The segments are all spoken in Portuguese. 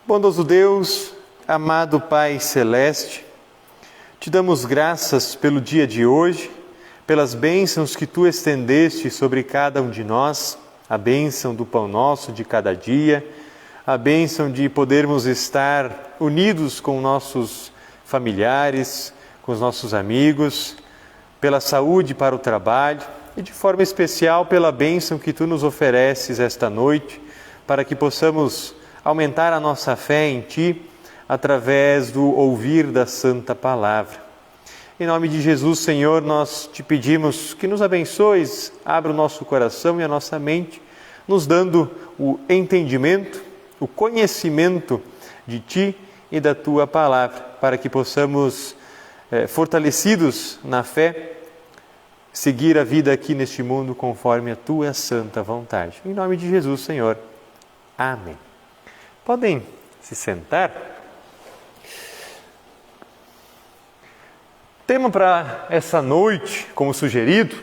Bondoso Deus, amado Pai Celeste, te damos graças pelo dia de hoje, pelas bênçãos que Tu estendeste sobre cada um de nós, a bênção do pão nosso de cada dia, a bênção de podermos estar unidos com nossos familiares, com os nossos amigos, pela saúde para o trabalho e de forma especial pela bênção que Tu nos ofereces esta noite, para que possamos aumentar a nossa fé em Ti através do ouvir da Santa Palavra. Em nome de Jesus, Senhor, nós te pedimos que nos abençoes, abra o nosso coração e a nossa mente, nos dando o entendimento, o conhecimento de Ti e da Tua Palavra, para que possamos, fortalecidos na fé, seguir a vida aqui neste mundo conforme a Tua santa vontade. Em nome de Jesus, Senhor. Amém. Podem se sentar. O tema para essa noite, como sugerido,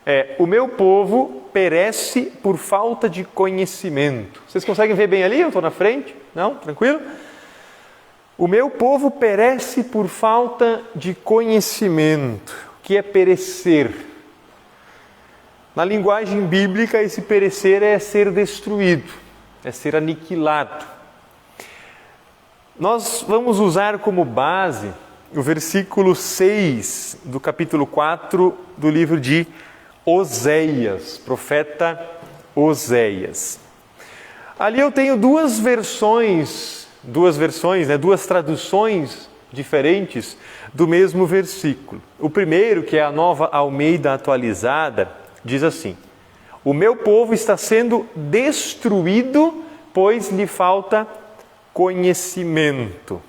é: o meu povo perece por falta de conhecimento. Vocês conseguem ver bem ali? Eu estou na frente? Não? Tranquilo? O meu povo perece por falta de conhecimento. O que é perecer? Na linguagem bíblica, esse perecer é ser destruído, é ser aniquilado. Nós vamos usar como base o versículo 6 do capítulo 4 do livro de Oséias, profeta Oséias. Ali eu tenho duas traduções diferentes do mesmo versículo. O primeiro, que é a Nova Almeida Atualizada, diz assim: o meu povo está sendo destruído, pois lhe falta conhecimento.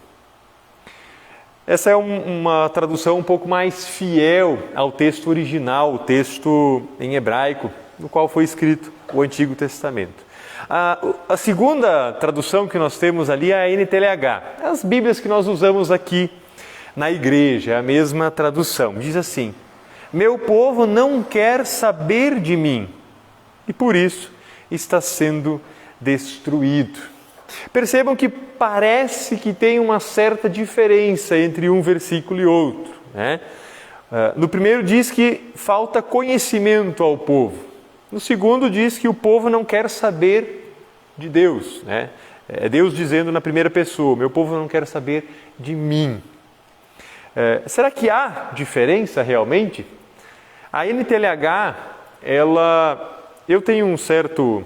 Essa é uma tradução um pouco mais fiel ao texto original, o texto em hebraico, no qual foi escrito o Antigo Testamento. A segunda tradução que nós temos ali é a NTLH. As Bíblias que nós usamos aqui na igreja, é a mesma tradução. Diz assim: meu povo não quer saber de mim e por isso está sendo destruído. Percebam que parece que tem uma certa diferença entre um versículo e outro, né? No primeiro diz que falta conhecimento ao povo. No segundo diz que o povo não quer saber de Deus, né? É Deus dizendo na primeira pessoa: meu povo não quer saber de mim. Será que há diferença realmente? A NTLH, eu tenho um certo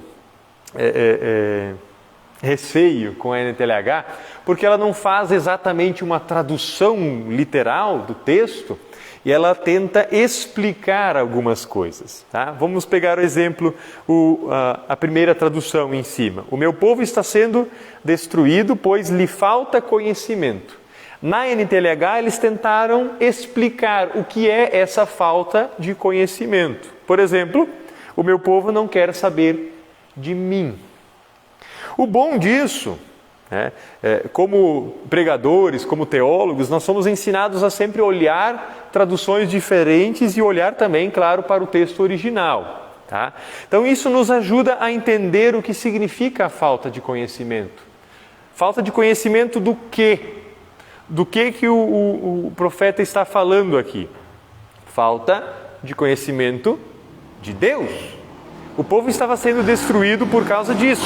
receio com a NTLH, porque ela não faz exatamente uma tradução literal do texto e ela tenta explicar algumas coisas. Tá? Vamos pegar o exemplo, a primeira tradução em cima. O meu povo está sendo destruído, pois lhe falta conhecimento. Na NTLH, eles tentaram explicar o que é essa falta de conhecimento. Por exemplo, o meu povo não quer saber de mim. O bom disso, como pregadores, como teólogos, nós somos ensinados a sempre olhar traduções diferentes e olhar também, claro, para o texto original. Tá? Então isso nos ajuda a entender o que significa a falta de conhecimento. Falta de conhecimento do quê? Do que o profeta está falando aqui? Falta de conhecimento de Deus. O povo estava sendo destruído por causa disso.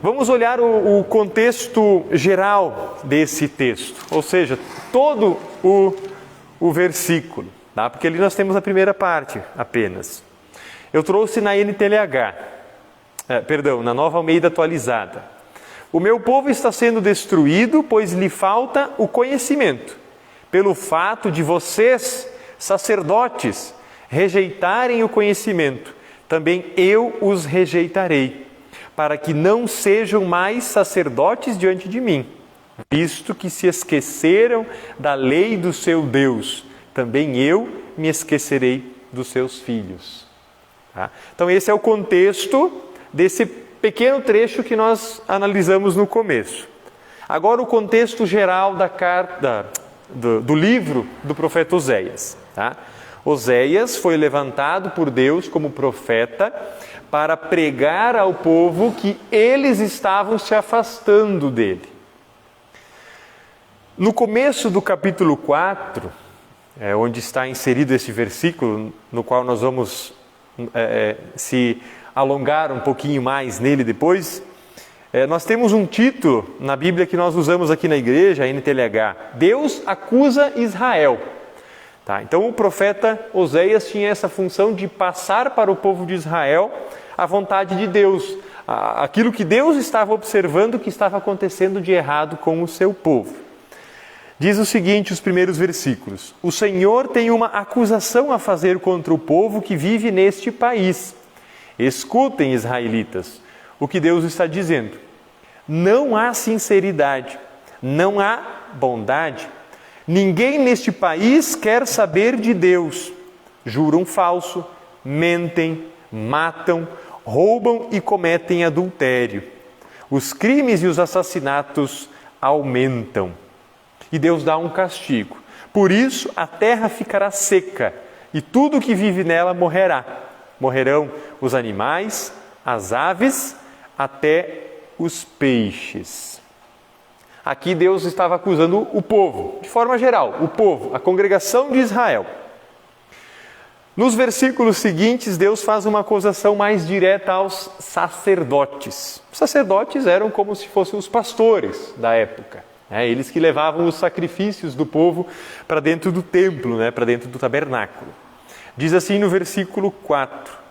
Vamos olhar o contexto geral desse texto, ou seja, todo o versículo, tá? Porque ali nós temos a primeira parte apenas. Eu trouxe na NTLH, na Nova Almeida Atualizada. O meu povo está sendo destruído, pois lhe falta o conhecimento, pelo fato de vocês, sacerdotes, rejeitarem o conhecimento, também eu os rejeitarei, para que não sejam mais sacerdotes diante de mim, visto que se esqueceram da lei do seu Deus, também eu me esquecerei dos seus filhos. Tá? Então esse é o contexto desse pequeno trecho que nós analisamos no começo. Agora o contexto geral da carta, do livro do profeta Oséias. Tá? Oséias foi levantado por Deus como profeta para pregar ao povo que eles estavam se afastando dele. No começo do capítulo 4, onde está inserido esse versículo, no qual nós vamos se alongar um pouquinho mais nele depois, nós temos um título na Bíblia que nós usamos aqui na igreja, a NTLH, Deus acusa Israel. Tá, então o profeta Oséias tinha essa função de passar para o povo de Israel a vontade de Deus, aquilo que Deus estava observando que estava acontecendo de errado com o seu povo. Diz o seguinte, os primeiros versículos: O Senhor tem uma acusação a fazer contra o povo que vive neste país. Escutem, israelitas, o que Deus está dizendo. Não há sinceridade, não há bondade. Ninguém neste país quer saber de Deus. Juram falso, mentem, matam, roubam e cometem adultério. Os crimes e os assassinatos aumentam. E Deus dá um castigo. Por isso a terra ficará seca e tudo que vive nela morrerá. Morrerão os animais, as aves, até os peixes. Aqui Deus estava acusando o povo, de forma geral, o povo, a congregação de Israel. Nos versículos seguintes, Deus faz uma acusação mais direta aos sacerdotes. Os sacerdotes eram como se fossem os pastores da época. Eles que levavam os sacrifícios do povo para dentro do templo, para dentro do tabernáculo. Diz assim no versículo 4.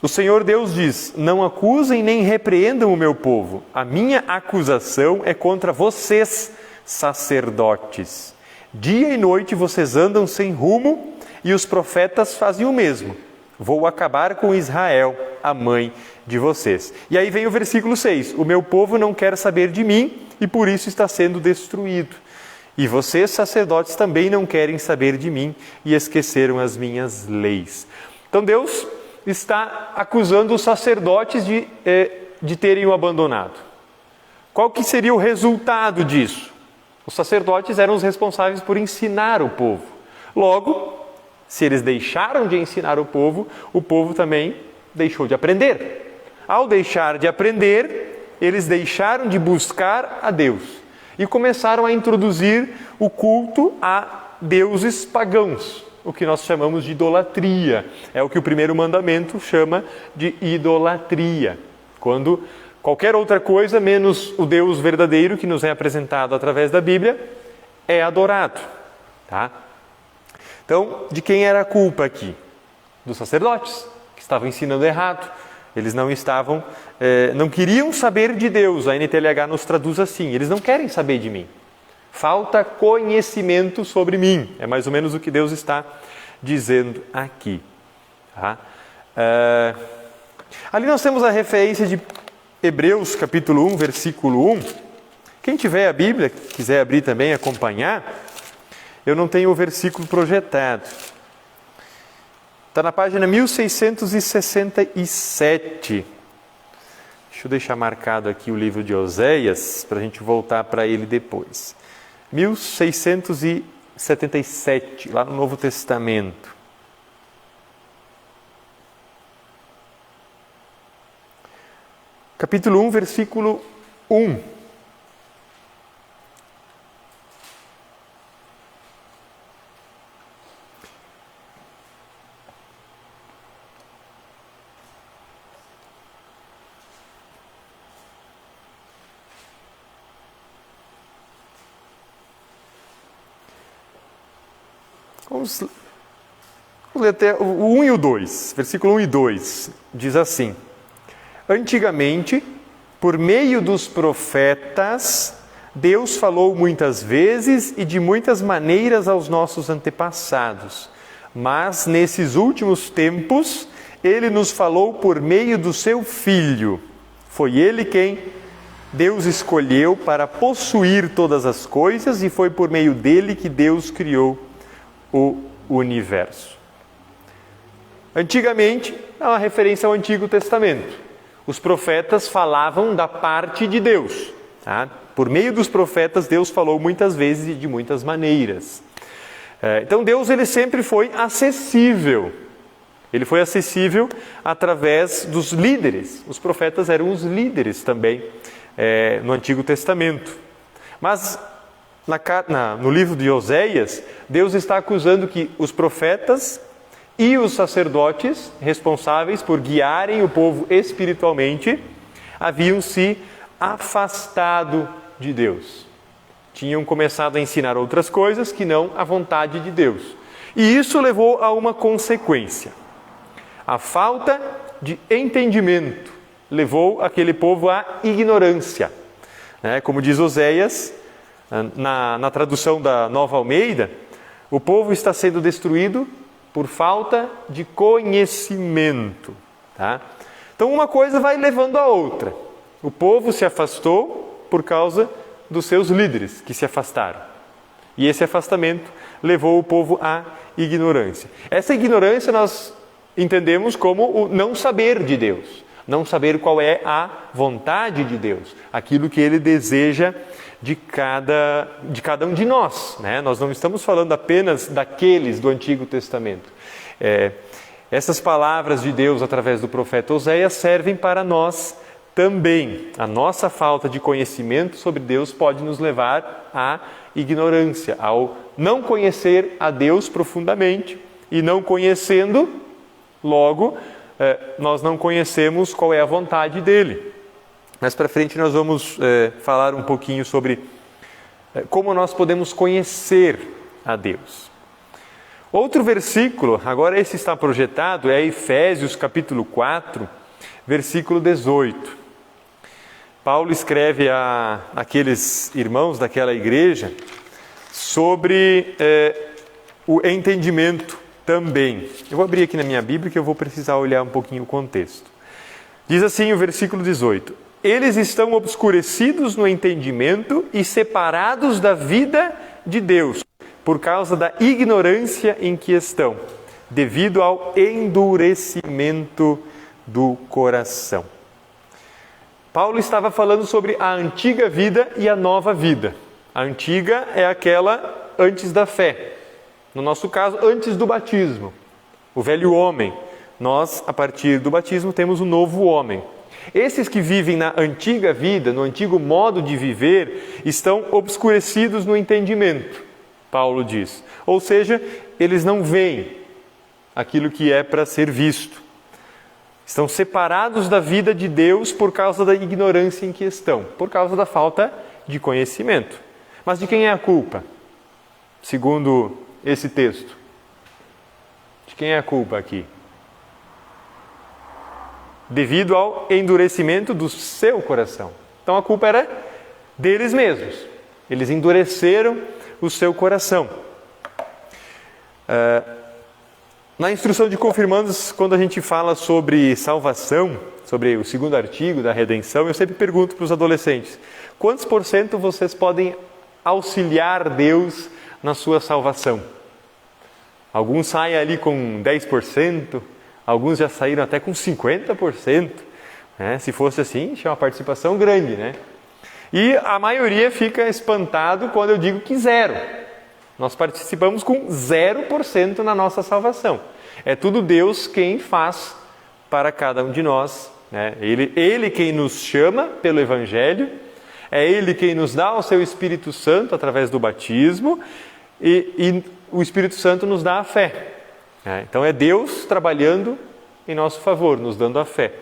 O Senhor Deus diz: Não acusem nem repreendam o meu povo. A minha acusação é contra vocês, sacerdotes. Dia e noite vocês andam sem rumo e os profetas fazem o mesmo. Vou acabar com Israel, a mãe de vocês. E aí vem o versículo 6. O meu povo não quer saber de mim e por isso está sendo destruído. E vocês, sacerdotes, também não querem saber de mim e esqueceram as minhas leis. Então Deus está acusando os sacerdotes de terem o abandonado. Qual que seria o resultado disso? Os sacerdotes eram os responsáveis por ensinar o povo. Logo, se eles deixaram de ensinar o povo também deixou de aprender. Ao deixar de aprender, eles deixaram de buscar a Deus e começaram a introduzir o culto a deuses pagãos, o que nós chamamos de idolatria. É o que o primeiro mandamento chama de idolatria. Quando qualquer outra coisa, menos o Deus verdadeiro que nos é apresentado através da Bíblia, é adorado. Tá? Então, de quem era a culpa aqui? Dos sacerdotes, que estavam ensinando errado. Eles não queriam saber de Deus. A NTLH nos traduz assim: eles não querem saber de mim. Falta conhecimento sobre mim. É mais ou menos o que Deus está dizendo aqui. Tá? Ali nós temos a referência de Hebreus capítulo 1, versículo 1. Quem tiver a Bíblia, quiser abrir também, acompanhar, eu não tenho o versículo projetado. Está na página 1667. Deixa eu deixar marcado aqui o livro de Oséias, para a gente voltar para ele depois. 1677, lá no Novo Testamento. Capítulo 1, versículo 1. Vamos ler até o 1 e o 2, versículo 1 e 2, diz assim: Antigamente, por meio dos profetas, Deus falou muitas vezes e de muitas maneiras aos nossos antepassados, mas nesses últimos tempos, Ele nos falou por meio do Seu Filho. Foi Ele quem Deus escolheu para possuir todas as coisas e foi por meio dele que Deus criou o universo. Antigamente, é uma referência ao Antigo Testamento. Os profetas falavam da parte de Deus. Tá? Por meio dos profetas, Deus falou muitas vezes e de muitas maneiras. Então Deus ele sempre foi acessível. Ele foi acessível através dos líderes. Os profetas eram os líderes também no Antigo Testamento. Mas no livro de Oséias, Deus está acusando que os profetas e os sacerdotes, responsáveis por guiarem o povo espiritualmente, haviam se afastado de Deus. Tinham começado a ensinar outras coisas que não a vontade de Deus. E isso levou a uma consequência. A falta de entendimento levou aquele povo à ignorância. Como diz Oséias, na tradução da Nova Almeida, o povo está sendo destruído por falta de conhecimento. Então uma coisa vai levando a outra. O povo se afastou por causa dos seus líderes que se afastaram. E esse afastamento levou o povo à ignorância. Essa ignorância nós entendemos como o não saber de Deus, não saber qual é a vontade de Deus, aquilo que Ele deseja de cada um de nós. Nós não estamos falando apenas daqueles do Antigo Testamento. Essas palavras de Deus através do profeta Oséias servem para nós também. A nossa falta de conhecimento sobre Deus pode nos levar à ignorância, ao não conhecer a Deus profundamente e não conhecendo, logo, nós não conhecemos qual é a vontade dEle. Mais para frente nós vamos falar um pouquinho sobre como nós podemos conhecer a Deus. Outro versículo, agora esse está projetado, é Efésios capítulo 4, versículo 18. Paulo escreve àqueles irmãos daquela igreja sobre o entendimento também. Eu vou abrir aqui na minha Bíblia que eu vou precisar olhar um pouquinho o contexto. Diz assim o versículo 18: Eles estão obscurecidos no entendimento e separados da vida de Deus, por causa da ignorância em que estão, devido ao endurecimento do coração. Paulo estava falando sobre a antiga vida e a nova vida. A antiga é aquela antes da fé. No nosso caso, antes do batismo. O velho homem. Nós, a partir do batismo, temos o novo homem. Esses que vivem na antiga vida, no antigo modo de viver, estão obscurecidos no entendimento, Paulo diz. Ou seja, eles não veem aquilo que é para ser visto. Estão separados da vida de Deus por causa da ignorância em que estão, por causa da falta de conhecimento. Mas de quem é a culpa? Segundo esse texto. De quem é a culpa aqui? Devido ao endurecimento do seu coração. Então a culpa era deles mesmos. Eles endureceram o seu coração. Na instrução de confirmandos, quando a gente fala sobre salvação, sobre o segundo artigo da redenção, eu sempre pergunto para os adolescentes: quantos por cento vocês podem auxiliar Deus na sua salvação? Alguns saem ali com 10%, alguns já saíram até com 50%. Se fosse assim, tinha uma participação grande, né? E a maioria fica espantado quando eu digo que 0. Nós participamos com 0% na nossa salvação. É tudo Deus quem faz para cada um de nós. Ele quem nos chama pelo Evangelho, é Ele quem nos dá o seu Espírito Santo através do batismo e o Espírito Santo nos dá a fé. Então é Deus trabalhando em nosso favor, nos dando a fé.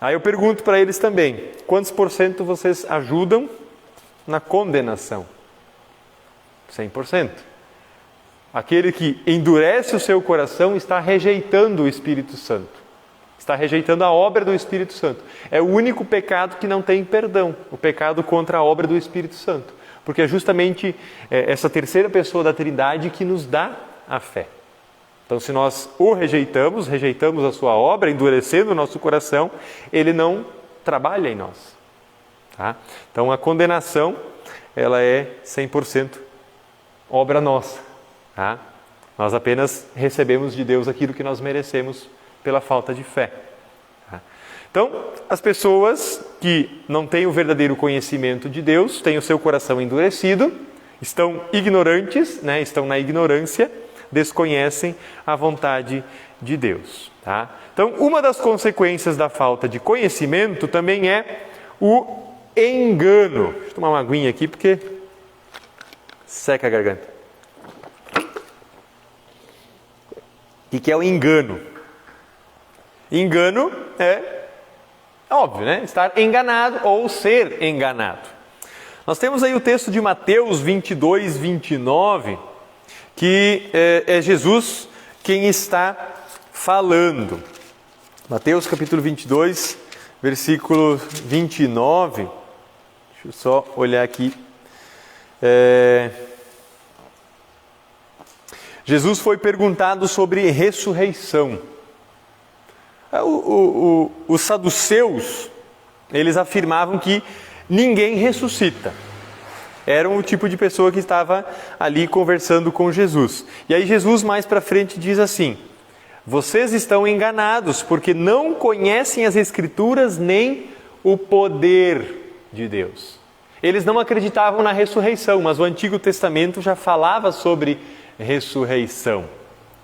Aí eu pergunto para eles também: quantos por cento vocês ajudam na condenação? 100%. Aquele que endurece o seu coração está rejeitando o Espírito Santo. Está rejeitando a obra do Espírito Santo. É o único pecado que não tem perdão, o pecado contra a obra do Espírito Santo. Porque é justamente essa terceira pessoa da Trindade que nos dá a fé. Então, se nós o rejeitamos a sua obra, endurecendo o nosso coração, ele não trabalha em nós. Então, a condenação, ela é 100% obra nossa. Nós apenas recebemos de Deus aquilo que nós merecemos pela falta de fé. Então, as pessoas que não têm o verdadeiro conhecimento de Deus, têm o seu coração endurecido, estão ignorantes, estão na ignorância, desconhecem a vontade de Deus. Tá? Então, uma das consequências da falta de conhecimento também é o engano. Deixa eu tomar uma aguinha aqui porque seca a garganta. O que é o engano? Engano é óbvio, né? Estar enganado ou ser enganado. Nós temos aí o texto de Mateus 22, 29, que é Jesus quem está falando. Mateus capítulo 22, versículo 29. Deixa eu só olhar aqui. Jesus foi perguntado sobre ressurreição. Os saduceus, eles afirmavam que ninguém ressuscita. Eram o tipo de pessoa que estava ali conversando com Jesus. E aí Jesus mais para frente diz assim: vocês estão enganados porque não conhecem as Escrituras nem o poder de Deus. Eles não acreditavam na ressurreição, mas o Antigo Testamento já falava sobre ressurreição.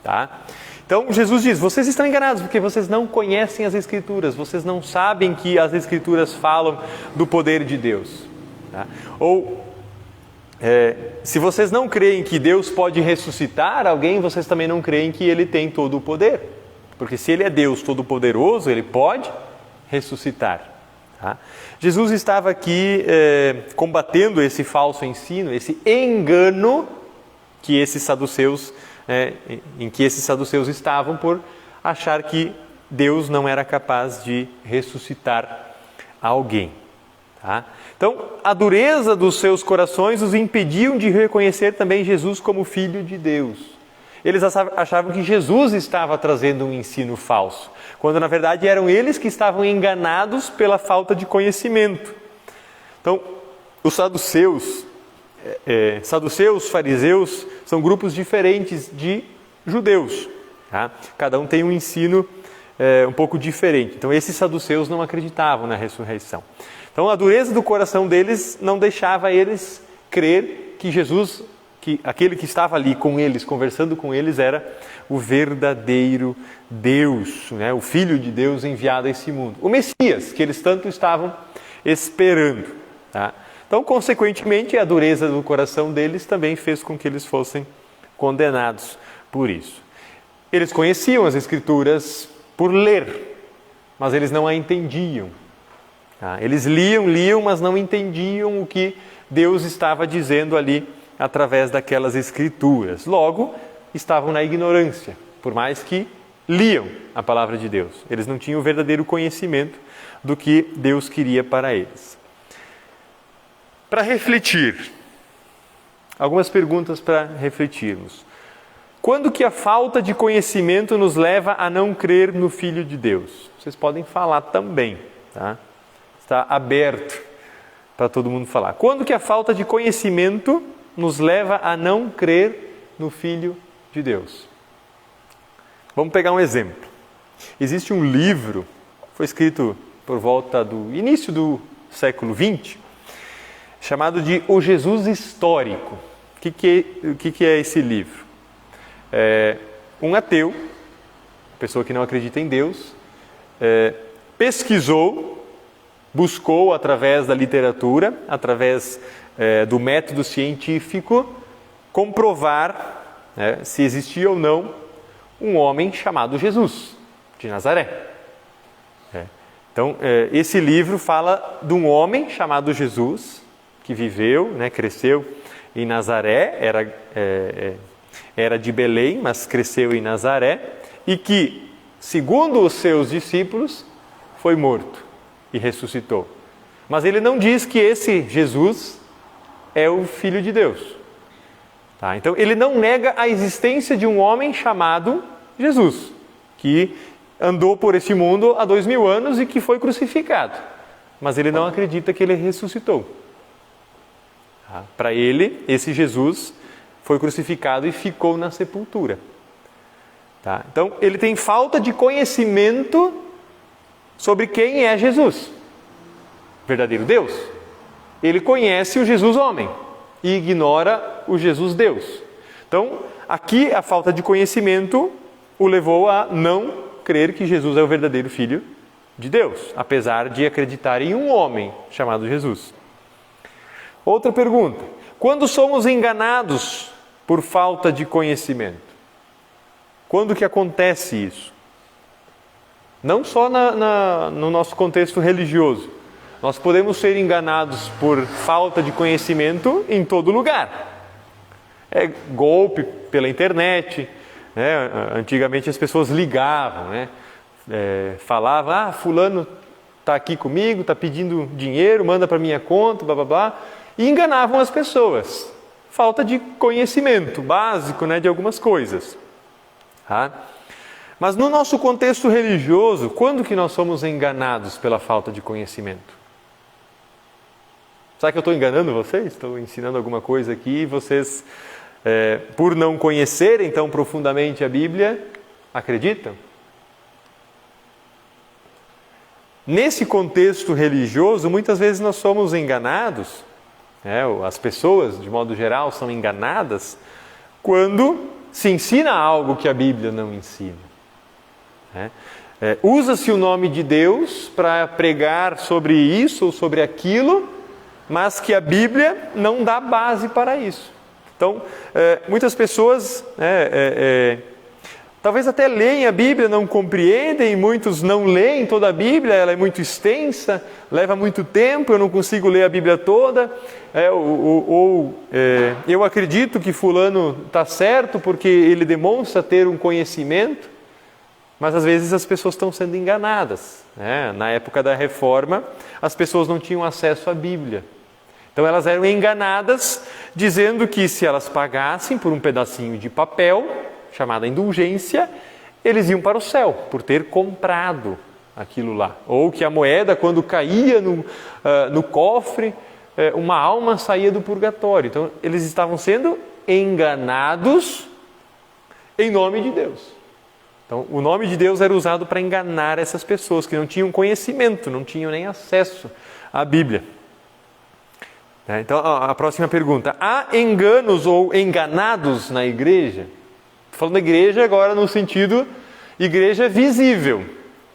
Tá? Então Jesus diz, vocês estão enganados porque vocês não conhecem as Escrituras, vocês não sabem que as Escrituras falam do poder de Deus. Tá? Ou, se vocês não creem que Deus pode ressuscitar alguém, vocês também não creem que Ele tem todo o poder. Porque se Ele é Deus Todo-Poderoso, Ele pode ressuscitar. Tá? Jesus estava aqui combatendo esse falso ensino, esse engano que esses saduceus em que esses saduceus estavam por achar que Deus não era capaz de ressuscitar alguém. Tá? Então, a dureza dos seus corações os impediam de reconhecer também Jesus como Filho de Deus. Eles achavam que Jesus estava trazendo um ensino falso, quando na verdade eram eles que estavam enganados pela falta de conhecimento. Então, os saduceus, fariseus, são grupos diferentes de judeus. Tá? Cada um tem um ensino um pouco diferente. Então, esses saduceus não acreditavam na ressurreição. Então, a dureza do coração deles não deixava eles crer que Jesus, que aquele que estava ali com eles, conversando com eles, era o verdadeiro Deus, né? O Filho de Deus enviado a esse mundo. O Messias, que eles tanto estavam esperando. Tá? Então, consequentemente, a dureza do coração deles também fez com que eles fossem condenados por isso. Eles conheciam as Escrituras por ler, mas eles não a entendiam. Tá? Eles liam, mas não entendiam o que Deus estava dizendo ali através daquelas Escrituras. Logo, estavam na ignorância, por mais que liam a palavra de Deus. Eles não tinham o verdadeiro conhecimento do que Deus queria para eles. Para refletir, algumas perguntas para refletirmos. Quando que a falta de conhecimento nos leva a não crer no Filho de Deus? Vocês podem falar também, tá? Está aberto para todo mundo falar. Quando que a falta de conhecimento nos leva a não crer no Filho de Deus? Vamos pegar um exemplo. Existe um livro, foi escrito por volta do início do século XX, chamado de O Jesus Histórico. O que é esse livro? Um ateu, pessoa que não acredita em Deus, pesquisou, buscou através da literatura, através do método científico, comprovar se existia ou não um homem chamado Jesus, de Nazaré. Então, esse livro fala de um homem chamado Jesus, que viveu, cresceu em Nazaré, era de Belém, mas cresceu em Nazaré, e que, segundo os seus discípulos, foi morto e ressuscitou. Mas ele não diz que esse Jesus é o Filho de Deus. Tá? Então, ele não nega a existência de um homem chamado Jesus, que andou por esse mundo há 2000 anos e que foi crucificado. Mas ele não acredita que ele ressuscitou. Tá? Para ele, esse Jesus foi crucificado e ficou na sepultura. Tá? Então, ele tem falta de conhecimento sobre quem é Jesus, verdadeiro Deus. Ele conhece o Jesus homem e ignora o Jesus Deus. Então, aqui a falta de conhecimento o levou a não crer que Jesus é o verdadeiro Filho de Deus, apesar de acreditar em um homem chamado Jesus. Outra pergunta: quando somos enganados por falta de conhecimento? Quando que acontece isso? Não só no nosso contexto religioso. Nós podemos ser enganados por falta de conhecimento em todo lugar. É golpe pela internet, né? Antigamente as pessoas ligavam, né? Falavam, fulano está aqui comigo, está pedindo dinheiro, manda para minha conta, blá blá blá, e enganavam as pessoas. Falta de conhecimento básico, né, de algumas coisas. Tá? Mas no nosso contexto religioso, quando que nós somos enganados pela falta de conhecimento? Será que eu estou enganando vocês? Estou ensinando alguma coisa aqui e vocês, por não conhecerem tão profundamente a Bíblia, acreditam? Nesse contexto religioso, muitas vezes nós somos enganados, as pessoas, de modo geral, são enganadas quando se ensina algo que a Bíblia não ensina. Usa-se o nome de Deus para pregar sobre isso ou sobre aquilo, mas que a Bíblia não dá base para isso. Então, muitas pessoas talvez até leem a Bíblia, não compreendem, muitos não leem toda a Bíblia, ela é muito extensa, leva muito tempo, eu não consigo ler a Bíblia toda, eu acredito que fulano está certo porque ele demonstra ter um conhecimento, mas às vezes as pessoas estão sendo enganadas. Na época da Reforma, as pessoas não tinham acesso à Bíblia. Então elas eram enganadas, dizendo que se elas pagassem por um pedacinho de papel, chamada indulgência, eles iam para o céu, por ter comprado aquilo lá. Ou que a moeda, quando caía no cofre, uma alma saía do purgatório. Então eles estavam sendo enganados em nome de Deus. Então o nome de Deus era usado para enganar essas pessoas que não tinham conhecimento, não tinham nem acesso à Bíblia. Então a próxima pergunta: há enganos ou enganados na igreja? Estou falando da igreja agora no sentido igreja visível,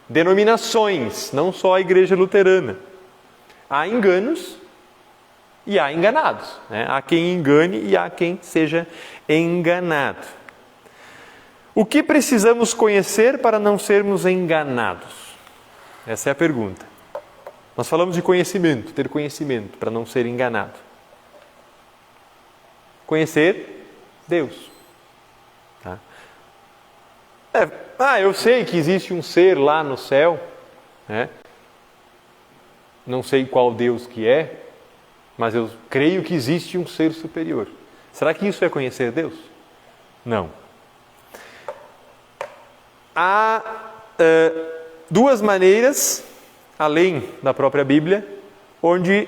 denominações, não só a igreja luterana. Há enganos e há enganados. Há quem engane e há quem seja enganado. O que precisamos conhecer para não sermos enganados? Essa é a pergunta. Nós falamos de conhecimento, ter conhecimento para não ser enganado. Conhecer Deus. Eu sei que existe um ser lá no céu, não sei qual Deus que é, mas eu creio que existe um ser superior. Será que isso é conhecer Deus? Não. Há duas maneiras, além da própria Bíblia, onde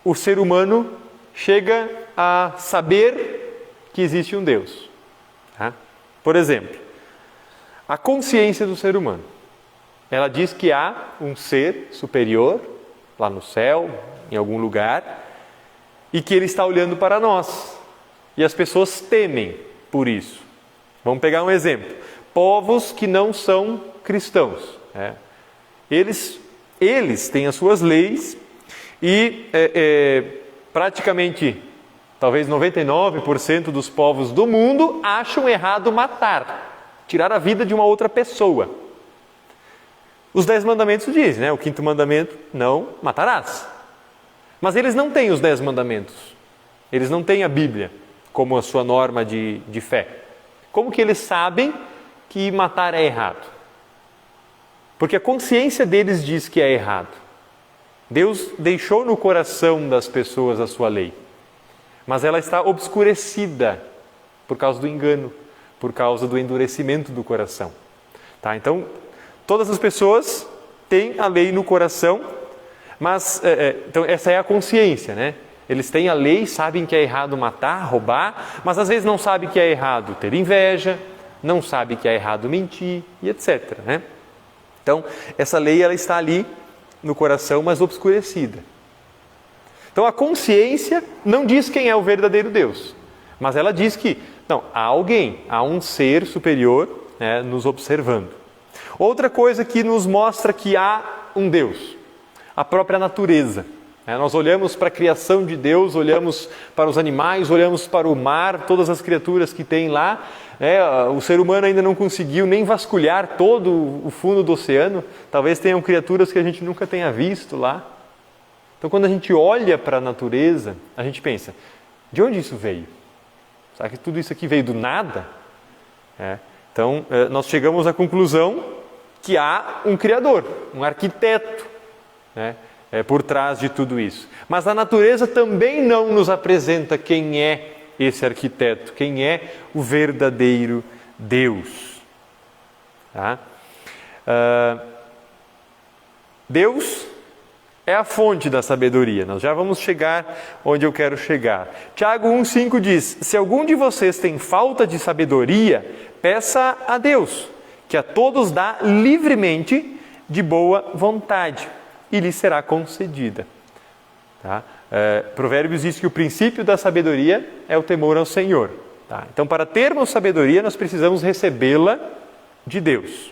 o ser humano chega a saber que existe um Deus. Por exemplo, a consciência do ser humano. Ela diz que há um ser superior, lá no céu, em algum lugar, e que ele está olhando para nós. E as pessoas temem por isso. Vamos pegar um exemplo. Povos que não são cristãos. Eles têm as suas leis e praticamente, talvez 99% dos povos do mundo acham errado matar, tirar a vida de uma outra pessoa. Os 10 mandamentos dizem, o 5º mandamento, não matarás. Mas eles não têm os 10 mandamentos. Eles não têm a Bíblia como a sua norma de fé. Como que eles sabem que matar é errado? Porque a consciência deles diz que é errado. Deus deixou no coração das pessoas a sua lei, mas ela está obscurecida por causa do engano, por causa do endurecimento do coração. Então, todas as pessoas têm a lei no coração, mas então essa é a consciência, Eles têm a lei, sabem que é errado matar, roubar, mas às vezes não sabem que é errado ter inveja, não sabem que é errado mentir e etc. Então, essa lei ela está ali no coração, mas obscurecida. Então, a consciência não diz quem é o verdadeiro Deus, mas ela diz que há alguém, há um ser superior né, nos observando. Outra coisa que nos mostra que há um Deus, a própria natureza. Nós olhamos para a criação de Deus, olhamos para os animais, olhamos para o mar, todas as criaturas que tem lá. O ser humano ainda não conseguiu nem vasculhar todo o fundo do oceano. Talvez tenham criaturas que a gente nunca tenha visto lá. Então, quando a gente olha para a natureza, a gente pensa, de onde isso veio? Será que tudo isso aqui veio do nada? Então, nós chegamos à conclusão que há um Criador, um arquiteto, por trás de tudo isso. Mas a natureza também não nos apresenta quem é esse arquiteto, quem é o verdadeiro Deus. Deus é a fonte da sabedoria. Nós já vamos chegar onde eu quero chegar. Tiago 1,5 diz, se algum de vocês tem falta de sabedoria, peça a Deus, que a todos dá livremente de boa vontade, e lhe será concedida. Provérbios diz que o princípio da sabedoria é o temor ao Senhor. Então, para termos sabedoria, nós precisamos recebê-la de Deus.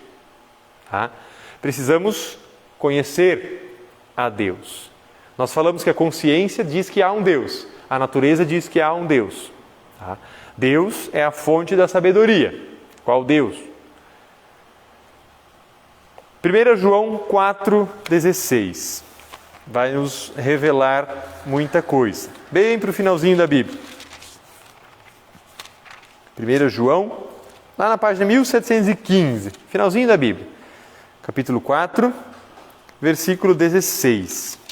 Precisamos conhecer a Deus. Nós falamos que a consciência diz que há um Deus, a natureza diz que há um Deus. Deus é a fonte da sabedoria. Qual Deus? 1 João 4,16 vai nos revelar muita coisa. Bem para o finalzinho da Bíblia. 1 João, lá na página 1715, finalzinho da Bíblia. Capítulo 4, versículo 16.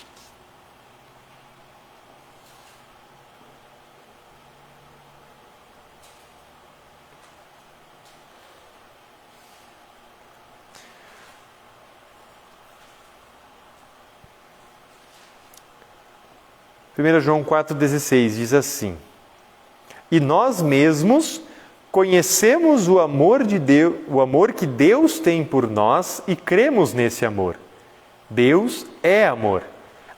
João 4,16 diz assim: E nós mesmos conhecemos o amor de Deus, o amor que Deus tem por nós e cremos nesse amor. Deus é amor.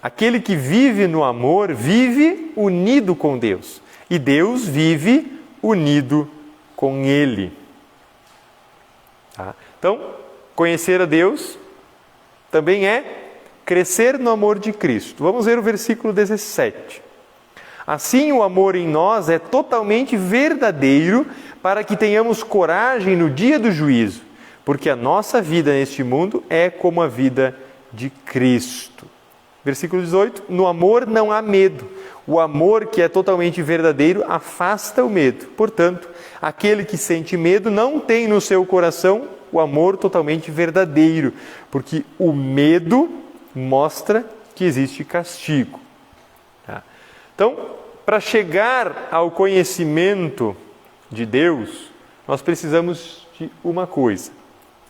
Aquele que vive no amor vive unido com Deus, e Deus vive unido com Ele. Então, conhecer a Deus também é crescer no amor de Cristo. Vamos ver o versículo 17. Assim, o amor em nós é totalmente verdadeiro, para que tenhamos coragem no dia do juízo, porque a nossa vida neste mundo é como a vida de Cristo. Versículo 18. No amor não há medo. O amor que é totalmente verdadeiro afasta o medo. Portanto, aquele que sente medo não tem no seu coração o amor totalmente verdadeiro, porque o medo mostra que existe castigo. Então, para chegar ao conhecimento de Deus, nós precisamos de uma coisa.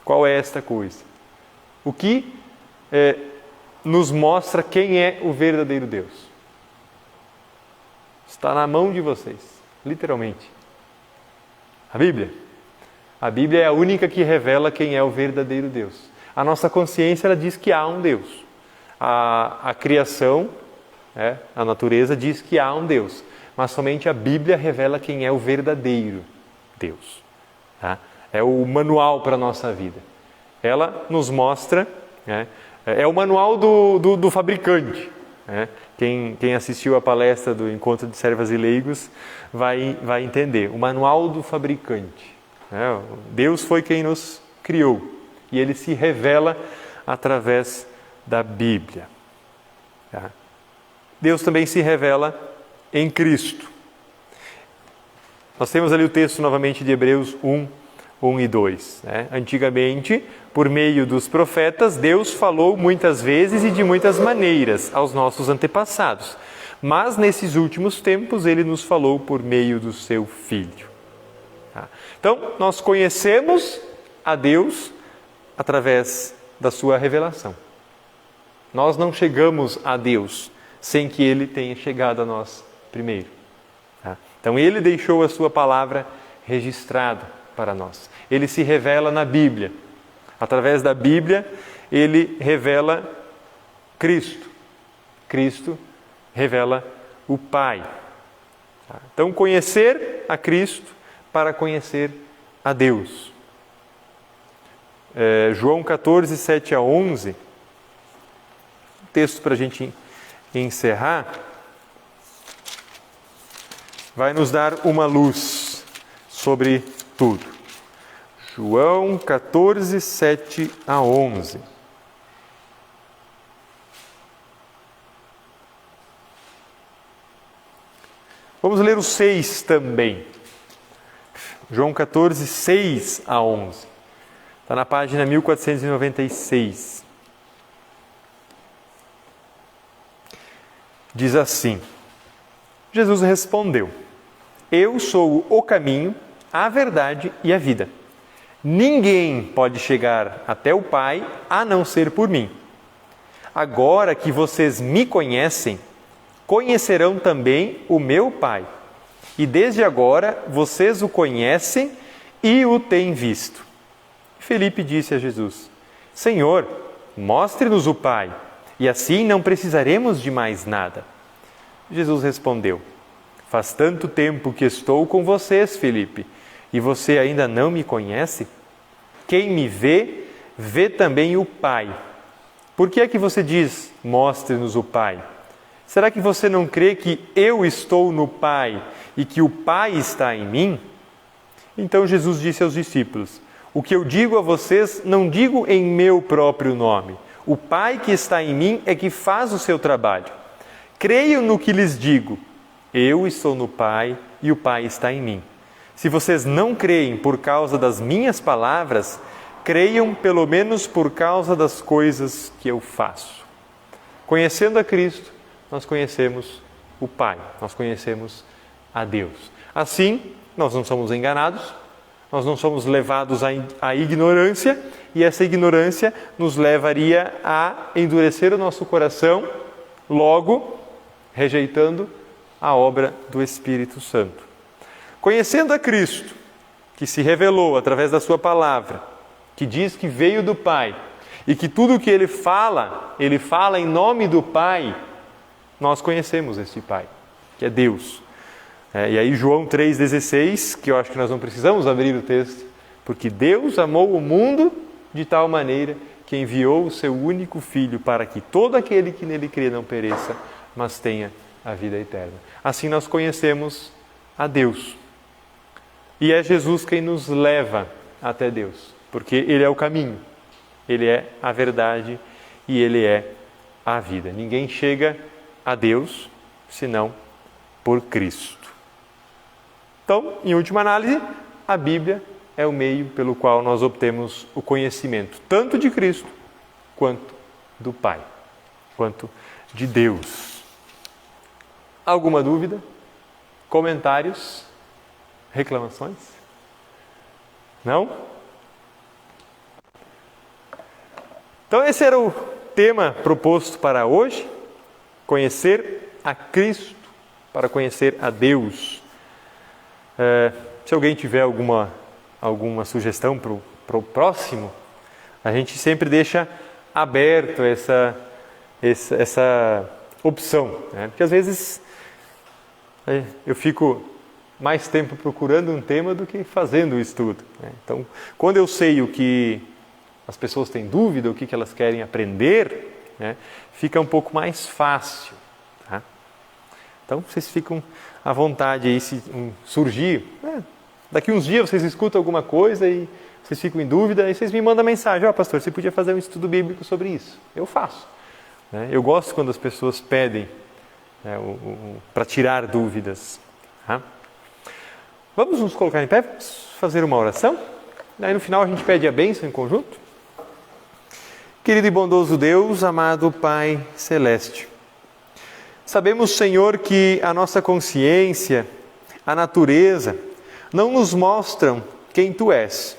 Qual é esta coisa? O que nos mostra quem é o verdadeiro Deus? Está na mão de vocês, literalmente. A Bíblia. A Bíblia é a única que revela quem é o verdadeiro Deus. A nossa consciência ela diz que há um Deus. A criação, a natureza diz que há um Deus, mas somente a Bíblia revela quem é o verdadeiro Deus. É o manual para a nossa vida. Ela nos mostra, é o manual do fabricante. Quem assistiu à palestra do Encontro de Servas e Leigos vai entender. O manual do fabricante. Deus foi quem nos criou e Ele se revela através da Bíblia. Deus também se revela em Cristo. Nós temos ali o texto novamente de Hebreus 1 e 2. Antigamente, por meio dos profetas, Deus falou muitas vezes e de muitas maneiras aos nossos antepassados. Mas nesses últimos tempos, Ele nos falou por meio do Seu Filho. Então, nós conhecemos a Deus através da Sua revelação. Nós não chegamos a Deus sem que Ele tenha chegado a nós primeiro. Então, Ele deixou a Sua palavra registrada para nós. Ele se revela na Bíblia. Através da Bíblia, Ele revela Cristo. Cristo revela o Pai. Então, conhecer a Cristo para conhecer a Deus. João 14, 7 a 11, texto para a gente encerrar, vai nos dar uma luz sobre tudo. João 14, 7 a 11. Vamos ler o 6 também. João 14, 6 a 11. Está na página 1496. Diz assim: Jesus respondeu: Eu sou o caminho, a verdade e a vida. Ninguém pode chegar até o Pai a não ser por mim. Agora que vocês me conhecem, conhecerão também o meu Pai. E desde agora vocês o conhecem e o têm visto. Felipe disse a Jesus: Senhor, mostre-nos o Pai, e assim não precisaremos de mais nada. Jesus respondeu: Faz tanto tempo que estou com vocês, Felipe, e você ainda não me conhece? Quem me vê, vê também o Pai. Por que é que você diz: Mostre-nos o Pai? Será que você não crê que eu estou no Pai e que o Pai está em mim? Então Jesus disse aos discípulos: O que eu digo a vocês, não digo em meu próprio nome. O Pai que está em mim é que faz o seu trabalho. Creiam no que lhes digo. Eu estou no Pai e o Pai está em mim. Se vocês não creem por causa das minhas palavras, creiam pelo menos por causa das coisas que eu faço. Conhecendo a Cristo, nós conhecemos o Pai, nós conhecemos a Deus. Assim, nós não somos enganados, nós não somos levados à ignorância, e essa ignorância nos levaria a endurecer o nosso coração, logo rejeitando a obra do Espírito Santo. Conhecendo a Cristo, que se revelou através da sua palavra, que diz que veio do Pai, e que tudo o que ele fala em nome do Pai, nós conhecemos esse Pai, que é Deus. E aí João 3,16, que eu acho que nós não precisamos abrir o texto, porque Deus amou o mundo de tal maneira que enviou o seu único Filho para que todo aquele que nele crê não pereça, mas tenha a vida eterna. Assim nós conhecemos a Deus. E é Jesus quem nos leva até Deus, porque Ele é o caminho, Ele é a verdade e Ele é a vida. Ninguém chega a Deus senão por Cristo. Então, em última análise, a Bíblia é o meio pelo qual nós obtemos o conhecimento, tanto de Cristo, quanto do Pai, quanto de Deus. Alguma dúvida? Comentários? Reclamações? Não? Então esse era o tema proposto para hoje, conhecer a Cristo para conhecer a Deus. Se alguém tiver alguma sugestão para o próximo, a gente sempre deixa aberto essa opção, né? Porque às vezes eu fico mais tempo procurando um tema do que fazendo o estudo, né? Então, quando eu sei o que as pessoas têm dúvida, o que elas querem aprender, né, fica um pouco mais fácil. Tá? Então, vocês ficam à vontade aí, se surgir, daqui uns dias vocês escutam alguma coisa e vocês ficam em dúvida, e vocês me mandam mensagem: pastor, você podia fazer um estudo bíblico sobre isso? Eu faço. Né? Eu gosto quando as pessoas pedem, né, para tirar dúvidas. Tá? Vamos nos colocar em pé, vamos fazer uma oração. Aí no final a gente pede a bênção em conjunto. Querido e bondoso Deus, amado Pai Celeste, sabemos, Senhor, que a nossa consciência, a natureza, não nos mostram quem Tu és.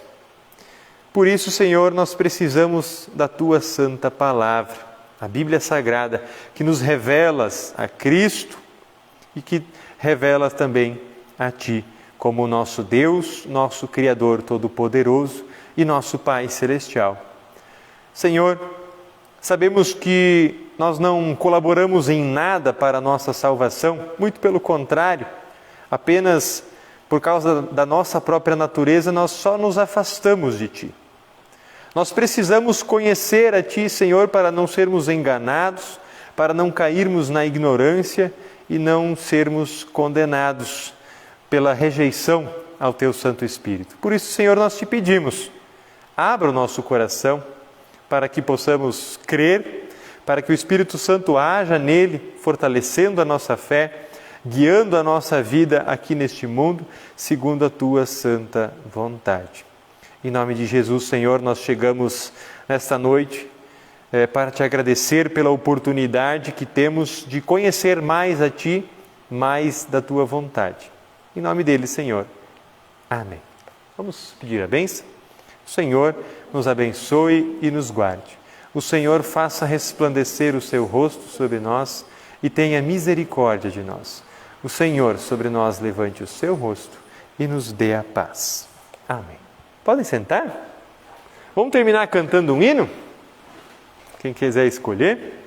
Por isso, Senhor, nós precisamos da Tua Santa Palavra, a Bíblia Sagrada, que nos revelas a Cristo e que revelas também a Ti, como nosso Deus, nosso Criador Todo-Poderoso e nosso Pai Celestial. Senhor, sabemos que nós não colaboramos em nada para a nossa salvação, muito pelo contrário, apenas por causa da nossa própria natureza nós só nos afastamos de Ti. Nós precisamos conhecer a Ti, Senhor, para não sermos enganados, para não cairmos na ignorância e não sermos condenados pela rejeição ao Teu Santo Espírito. Por isso, Senhor, nós Te pedimos, abra o nosso coração para que possamos crer, para que o Espírito Santo haja nele, fortalecendo a nossa fé, guiando a nossa vida aqui neste mundo, segundo a Tua santa vontade. Em nome de Jesus, Senhor, nós chegamos nesta noite para Te agradecer pela oportunidade que temos de conhecer mais a Ti, mais da Tua vontade. Em nome dele, Senhor. Amém. Vamos pedir a bênção? O Senhor nos abençoe e nos guarde. O Senhor faça resplandecer o seu rosto sobre nós e tenha misericórdia de nós. O Senhor sobre nós levante o seu rosto e nos dê a paz. Amém. Podem sentar? Vamos terminar cantando um hino? Quem quiser escolher.